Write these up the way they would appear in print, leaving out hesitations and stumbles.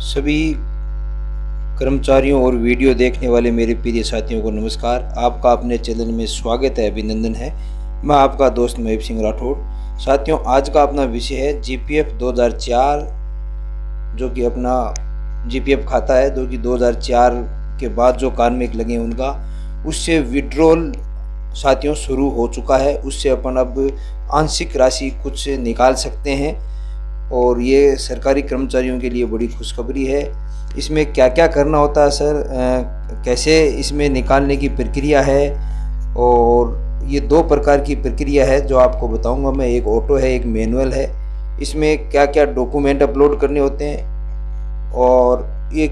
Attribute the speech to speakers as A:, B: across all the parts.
A: सभी कर्मचारियों और वीडियो देखने वाले मेरे प्रिय साथियों को नमस्कार। आपका अपने चैनल में स्वागत है, अभिनंदन है। मैं आपका दोस्त महब सिंह राठौड़। साथियों, आज का अपना विषय है जीपीएफ 2004, जो कि अपना जीपीएफ खाता है जो कि 2004 के बाद जो कार्मिक लगे उनका, उससे विड्रॉल साथियों शुरू हो चुका है। उससे अपन अब आंशिक राशि कुछ निकाल सकते हैं और ये सरकारी कर्मचारियों के लिए बड़ी खुशखबरी है। इसमें क्या क्या करना होता है सर, कैसे इसमें निकालने की प्रक्रिया है, और ये दो प्रकार की प्रक्रिया है जो आपको बताऊंगा मैं। एक ऑटो है, एक मैनुअल है। इसमें क्या क्या डॉक्यूमेंट अपलोड करने होते हैं और ये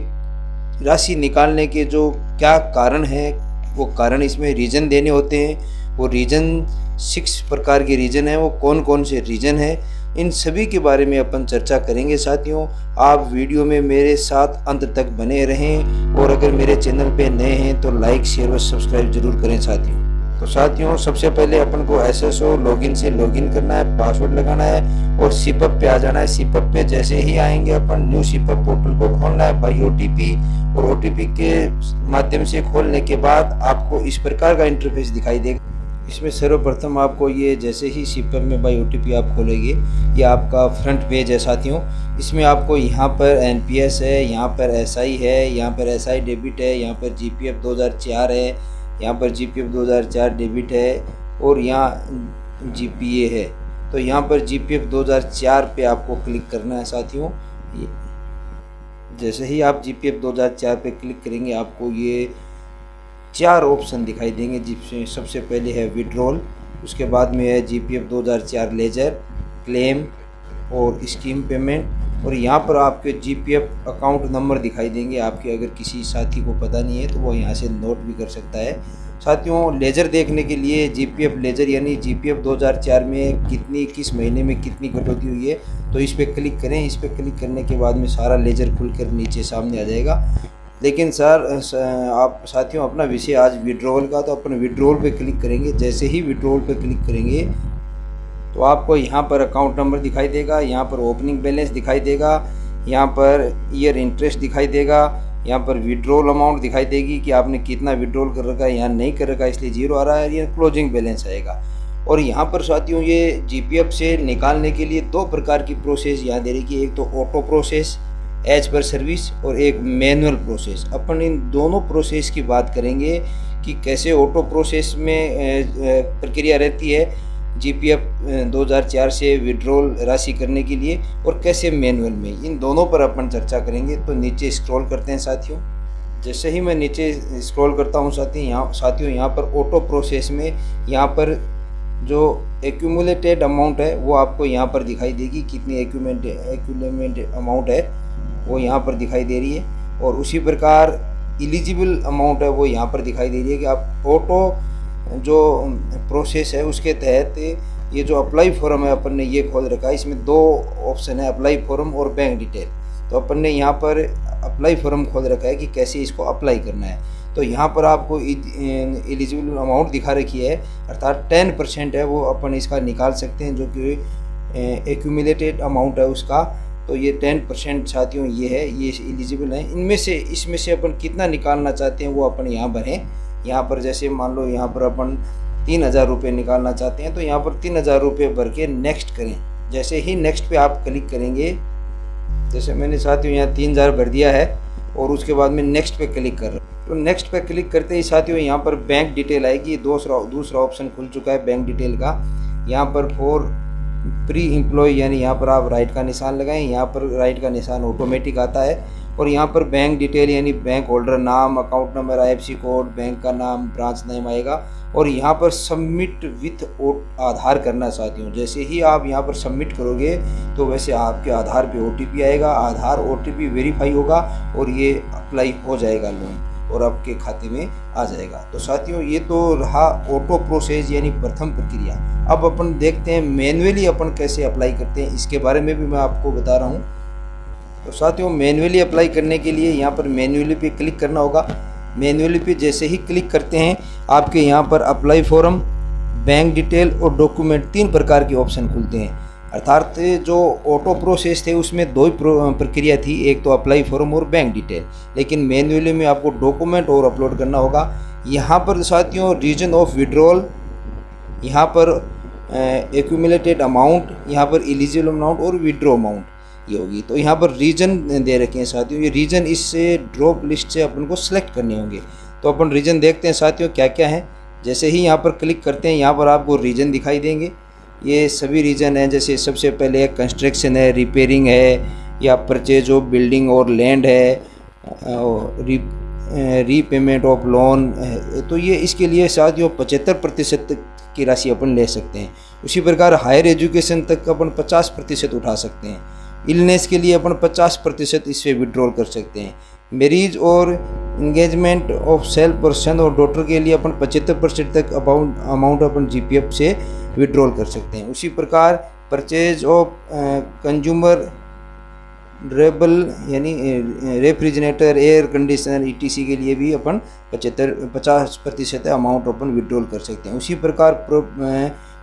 A: राशि निकालने के जो क्या कारण है, वो कारण इसमें रीज़न देने होते हैं। वो रीज़न 6 प्रकार के रीज़न हैं। वो कौन कौन से रीज़न हैं, इन सभी के बारे में अपन चर्चा करेंगे। साथियों, आप वीडियो में मेरे साथ अंत तक बने रहें और अगर मेरे चैनल पे नए हैं तो लाइक, शेयर और सब्सक्राइब जरूर करें साथियों। सबसे पहले अपन को एसएसओ लॉगिन से लॉगिन करना है, पासवर्ड लगाना है और सिपअप पे आ जाना है। सिपअप पे जैसे ही आएंगे अपन न्यू सिपअप पोर्टल को खोलना है बाई ओटीपी, और ओटीपी के माध्यम से खोलने के बाद आपको इस प्रकार का इंटरफेस दिखाई देगा। इसमें सर्वप्रथम आपको ये जैसे ही सिपअप में बाई ओटीपी आप खोलेंगे, ये आपका फ्रंट पेज है साथियों। इसमें आपको यहाँ पर एनपीएस है, यहाँ पर एसआई है, यहाँ पर एसआई डेबिट है, यहाँ पर जीपीएफ 2004 है, यहाँ पर जीपीएफ 2004 डेबिट है और यहाँ जीपीए है। तो यहाँ पर जीपीएफ 2004 पे आपको क्लिक करना है साथियों। जैसे ही आप जीपीएफ 2004 पे क्लिक करेंगे, आपको ये 4 ऑप्शन दिखाई देंगे, जिसमें सबसे पहले है विड्रॉल, उसके बाद में है जीपीएफ 2004 लेजर, क्लेम और स्कीम पेमेंट, और यहाँ पर आपके जीपीएफ अकाउंट नंबर दिखाई देंगे। आपके अगर किसी साथी को पता नहीं है तो वो यहाँ से नोट भी कर सकता है। साथियों, लेजर देखने के लिए जीपीएफ लेजर यानी जीपीएफ 2004 में किस महीने में कितनी कटौती हुई है, तो इस पर क्लिक करें। इस पर क्लिक करने के बाद में सारा लेजर खुलकर नीचे सामने आ जाएगा। लेकिन सर आप साथियों, अपना विषय आज विड्रॉल का, तो अपन विड्रॉल पे क्लिक करेंगे। जैसे ही विड्रॉल पे क्लिक करेंगे तो आपको यहाँ पर अकाउंट नंबर दिखाई देगा, यहाँ पर ओपनिंग बैलेंस दिखाई देगा, यहाँ पर ईयर इंटरेस्ट दिखाई देगा, यहाँ पर विड्रॉल अमाउंट दिखाई देगी कि आपने कितना विड्रॉल कर रखा है, यहाँ नहीं कर रखा है इसलिए 0 आ रहा है, ये क्लोजिंग बैलेंस आएगा। और यहाँ पर साथियों, ये जीपीएफ से निकालने के लिए 2 प्रकार की प्रोसेस यहाँ दे रही है। एक तो auto process as per service और एक मैनुअल प्रोसेस। अपन इन दोनों प्रोसेस की बात करेंगे कि कैसे ऑटो प्रोसेस में प्रक्रिया रहती है जीपीएफ 2004 से विड्रॉल राशि करने के लिए, और कैसे मैनुअल में, इन दोनों पर अपन चर्चा करेंगे। तो नीचे स्क्रॉल करते हैं साथियों। जैसे ही मैं नीचे स्क्रॉल करता हूँ साथियों, यहाँ पर ऑटो प्रोसेस में यहाँ पर जो एक्यूमुलेटेड अमाउंट है वो आपको यहाँ पर दिखाई देगी। कितनी एक्यूमुलेटेड अमाउंट है वो यहाँ पर दिखाई दे रही है, और उसी प्रकार एलिजिबल अमाउंट है वो यहाँ पर दिखाई दे रही है कि आप ऑटो जो प्रोसेस है उसके तहत ये जो अप्लाई फॉर्म है अपन ने ये खोल रखा है। इसमें 2 ऑप्शन है, अप्लाई फॉर्म और बैंक डिटेल। तो अपन ने यहाँ पर अप्लाई फॉर्म खोल रखा है कि कैसे इसको अप्लाई करना है। तो यहाँ पर आपको एलिजिबल अमाउंट दिखा रखी है, अर्थात 10% है वो अपन इसका निकाल सकते हैं, जो कि एक्यूमुलेटेड अमाउंट है उसका। तो ये 10% साथियों ये है, ये एलिजिबल है। इसमें से अपन कितना निकालना चाहते हैं वो अपन यहाँ भरें। यहाँ पर जैसे मान लो यहाँ पर अपन 3000 रुपये निकालना चाहते हैं, तो यहाँ पर 3000 रुपये भर के नेक्स्ट करें। जैसे ही नेक्स्ट पे आप क्लिक करेंगे, जैसे मैंने साथियों यहाँ 3000 भर दिया है और उसके बाद में नेक्स्ट पे क्लिक कर रहा हूँ। तो नेक्स्ट पे क्लिक करते ही साथियों यहाँ पर बैंक डिटेल आएगी। दूसरा ऑप्शन खुल चुका है बैंक डिटेल का। यहाँ पर फॉर प्री एम्प्लॉय यानी यहाँ पर आप राइट का निशान लगाएं। यहाँ पर राइट का निशान ऑटोमेटिक आता है, और यहाँ पर बैंक डिटेल यानी बैंक होल्डर नाम, account number, IFSC code, bank का नाम, ब्रांच नेम आएगा, और यहाँ पर सबमिट विथ आधार करना साथियों। जैसे ही आप यहाँ पर सबमिट करोगे तो वैसे आपके आधार पे ओटीपी आएगा, आधार ओटीपी वेरीफाई होगा और ये अप्लाई हो जाएगा लोन, और आपके खाते में आ जाएगा। तो साथियों, ये तो रहा ऑटो प्रोसेस यानी प्रथम प्रक्रिया। अब अपन देखते हैं मैनुअली अपन कैसे अप्लाई करते हैं, इसके बारे में भी मैं आपको बता रहा हूँ। तो साथियों, मैनुअली अप्लाई करने के लिए यहाँ पर मैनुअली पे क्लिक करना होगा। मैनुअली पे जैसे ही क्लिक करते हैं, आपके यहाँ पर अप्लाई फॉर्म, बैंक डिटेल और डॉक्यूमेंट 3 प्रकार के ऑप्शन खुलते हैं। अर्थात जो ऑटो प्रोसेस थे उसमें दो ही प्रक्रिया थी, एक तो अप्लाई फॉर्म और बैंक डिटेल, लेकिन मैन्युअली में आपको डॉक्यूमेंट और अपलोड करना होगा। यहाँ पर साथियों रीजन ऑफ विड्रॉल, यहाँ पर एक्यूमुलेटेड अमाउंट, यहाँ पर एलिजिबल अमाउंट और विड्रॉ अमाउंट ये होगी। तो यहाँ पर रीजन दे रखे हैं साथियों, ये रीजन इससे ड्रॉप लिस्ट से अपन को सिलेक्ट करने होंगे। तो अपन रीजन देखते हैं साथियों क्या क्या है। जैसे ही यहाँ पर क्लिक करते हैं यहाँ पर आपको रीजन दिखाई देंगे, ये सभी रीजन हैं। जैसे सबसे पहले कंस्ट्रक्शन है, रिपेयरिंग है, या परचेज ऑफ बिल्डिंग और लैंड है, रीपेमेंट ऑफ लोन है। तो ये इसके लिए साथियों 75% की राशि अपन ले सकते हैं। उसी प्रकार हायर एजुकेशन तक अपन 50% उठा सकते हैं। इलनेस के लिए अपन 50% इससे विड्रॉल कर सकते हैं। मैरिज और इंगेजमेंट ऑफ सेल्फ पर्सन और डॉटर के लिए अपन 75% तक अमाउंट अपन जीपीएफ से विड्रॉल कर सकते हैं। उसी प्रकार परचेज ऑफ कंज्यूमर ड्यूरेबल यानी रेफ्रिजरेटर, एयर कंडीशनर ईटीसी के लिए भी अपन 50% अमाउंट अपन विड्रॉल कर सकते हैं। उसी प्रकार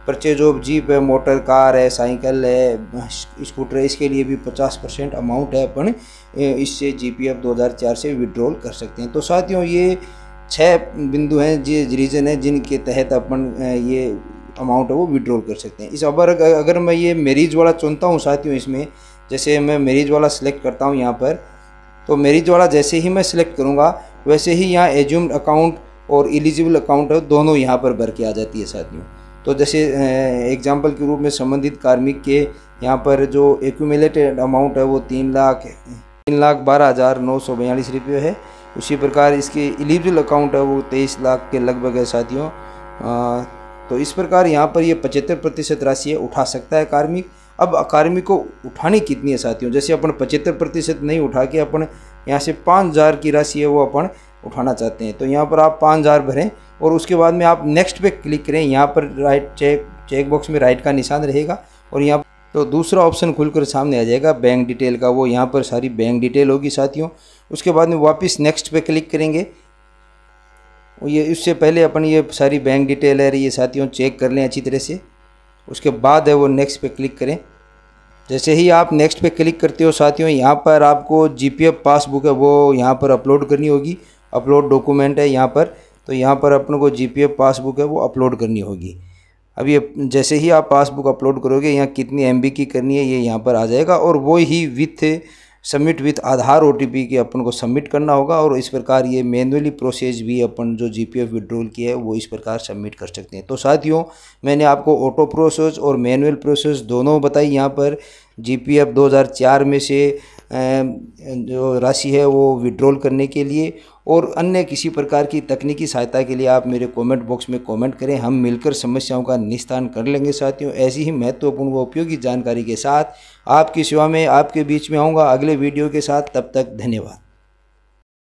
A: परचेज ऑफ जीप है, मोटर कार है, साइकिल है, स्कूटर है, इसके लिए भी 50% अमाउंट है अपन इससे जीपीएफ 2004 से विड्रॉल कर सकते हैं। तो साथियों ये 6 बिंदु हैं, ये रीजन है जिनके तहत अपन ये अमाउंट है वो विड्रॉल कर सकते हैं। इस अगर मैं ये मैरिज वाला चुनता हूँ साथियों, इसमें जैसे मैं मैरिज वाला सिलेक्ट करता हूँ यहाँ पर, तो मैरिज वाला जैसे ही मैं सिलेक्ट करूँगा वैसे ही यहाँ एज्यूम्ड अकाउंट और एलिजिबल अकाउंट है दोनों यहाँ पर भर के आ जाती है साथियों। तो जैसे एग्जांपल के रूप में संबंधित कार्मिक के यहाँ पर जो एक्यूमुलेटेड अमाउंट है वो 3,12,942 रुपये है। उसी प्रकार इसके एलिजिबल अकाउंट है वो 23 लाख के लगभग है साथियों। तो इस प्रकार यहाँ पर ये 75% राशि है उठा सकता है कार्मिक। अब कार्मिक को उठानी कितनी है साथियों, जैसे अपन 75% नहीं उठा के अपन यहाँ से 5,000 की राशि है वो अपन उठाना चाहते हैं, तो यहाँ पर आप 5,000 भरें और उसके बाद में आप नेक्स्ट पे क्लिक करें। यहाँ पर राइट चेक बॉक्स में राइट का निशान रहेगा और यहाँ तो दूसरा ऑप्शन खुलकर सामने आ जाएगा बैंक डिटेल का, वो यहाँ पर सारी बैंक डिटेल होगी साथियों। उसके बाद में वापस नेक्स्ट पे क्लिक करेंगे। ये इससे पहले अपन ये सारी बैंक डिटेल है ये साथियों चेक कर लें अच्छी तरह से। उसके बाद है वो नेक्स्ट पे क्लिक करें। जैसे ही आप नेक्स्ट पे क्लिक करते हो साथियों, यहाँ पर आपको जीपीएफ पासबुक है वो यहाँ पर अपलोड करनी होगी। अपलोड डॉक्यूमेंट है यहाँ पर, तो यहाँ पर अपन को जीपीएफ पासबुक है वो अपलोड करनी होगी। अब ये जैसे ही आप पासबुक अपलोड करोगे यहाँ कितनी एमबी की करनी है ये यहाँ पर आ जाएगा और वो ही with submit with Aadhaar OTP के अपन को सबमिट करना होगा। और इस प्रकार ये मैनुअली प्रोसेस भी अपन जो जीपीएफ विड्रॉल किया है वो इस प्रकार सबमिट कर सकते हैं। तो साथियों मैंने आपको ऑटो प्रोसेस और मैनुअल प्रोसेस दोनों बताई। यहाँ पर जीपीएफ 2004 में से जो राशि है वो विड्रॉल करने के लिए और अन्य किसी प्रकार की तकनीकी सहायता के लिए आप मेरे कमेंट बॉक्स में कमेंट करें, हम मिलकर समस्याओं का निस्तारण कर लेंगे साथियों। ऐसी ही महत्वपूर्ण व उपयोगी जानकारी के साथ आपकी सेवा में आपके बीच में आऊँगा अगले वीडियो के साथ। तब तक धन्यवाद।